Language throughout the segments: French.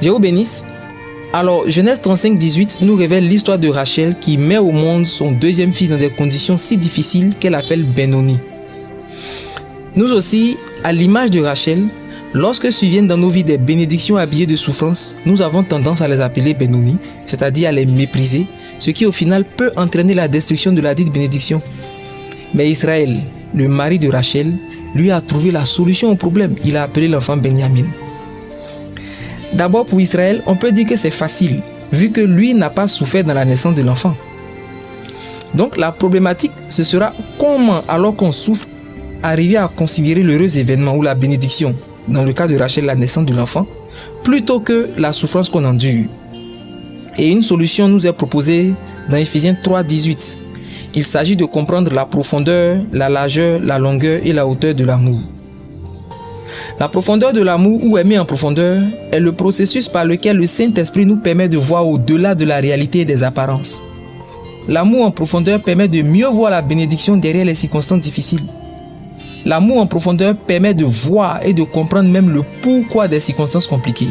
Dieu vous bénisse. Alors, Genèse 35, 18 nous révèle l'histoire de Rachel qui met au monde son deuxième fils dans des conditions si difficiles qu'elle appelle Benoni. Nous aussi, à l'image de Rachel, lorsque surviennent dans nos vies des bénédictions habillées de souffrance, nous avons tendance à les appeler Benoni, c'est-à-dire à les mépriser, ce qui au final peut entraîner la destruction de la dite bénédiction. Mais Israël, le mari de Rachel, lui a trouvé la solution au problème. Il a appelé l'enfant Benjamin. D'abord pour Israël, on peut dire que c'est facile, vu que lui n'a pas souffert dans la naissance de l'enfant. Donc la problématique, ce sera comment, alors qu'on souffre, arriver à considérer l'heureux événement ou la bénédiction, dans le cas de Rachel, la naissance de l'enfant, plutôt que la souffrance qu'on endure. Et une solution nous est proposée dans Ephésiens 3, 18. Il s'agit de comprendre la profondeur, la largeur, la longueur et la hauteur de l'amour. La profondeur de l'amour ou aimer en profondeur est le processus par lequel le Saint-Esprit nous permet de voir au-delà de la réalité et des apparences. L'amour en profondeur permet de mieux voir la bénédiction derrière les circonstances difficiles. L'amour en profondeur permet de voir et de comprendre même le pourquoi des circonstances compliquées.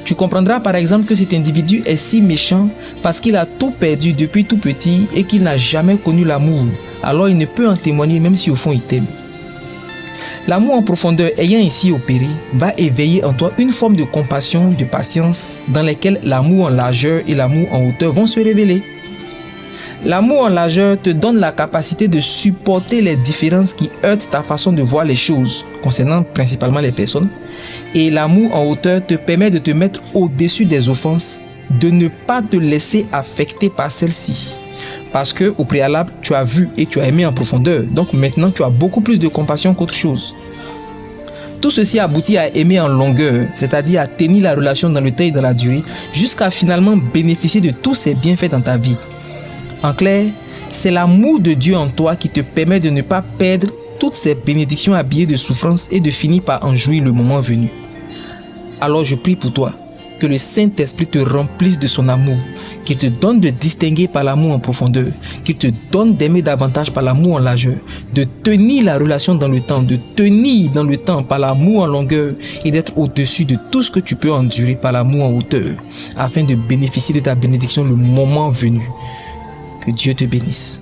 Tu comprendras par exemple que cet individu est si méchant parce qu'il a tout perdu depuis tout petit et qu'il n'a jamais connu l'amour. Alors il ne peut en témoigner même si au fond il t'aime. L'amour en profondeur ayant ici opéré va éveiller en toi une forme de compassion, de patience dans laquelle l'amour en largeur et l'amour en hauteur vont se révéler. L'amour en largeur te donne la capacité de supporter les différences qui heurtent ta façon de voir les choses, concernant principalement les personnes. Et l'amour en hauteur te permet de te mettre au-dessus des offenses, de ne pas te laisser affecter par celles-ci. Parce que au préalable, tu as vu et tu as aimé en profondeur. Donc maintenant, tu as beaucoup plus de compassion qu'autre chose. Tout ceci aboutit à aimer en longueur, c'est-à-dire à tenir la relation dans le temps et dans la durée, jusqu'à finalement bénéficier de tous ces bienfaits dans ta vie. En clair, c'est l'amour de Dieu en toi qui te permet de ne pas perdre toutes ces bénédictions habillées de souffrance et de finir par en jouir le moment venu. Alors je prie pour toi, que le Saint-Esprit te remplisse de son amour, qu'il te donne de distinguer par l'amour en profondeur, qu'il te donne d'aimer davantage par l'amour en largeur, de tenir la relation dans le temps, de tenir dans le temps par l'amour en longueur et d'être au-dessus de tout ce que tu peux endurer par l'amour en hauteur, afin de bénéficier de ta bénédiction le moment venu. Que Dieu te bénisse.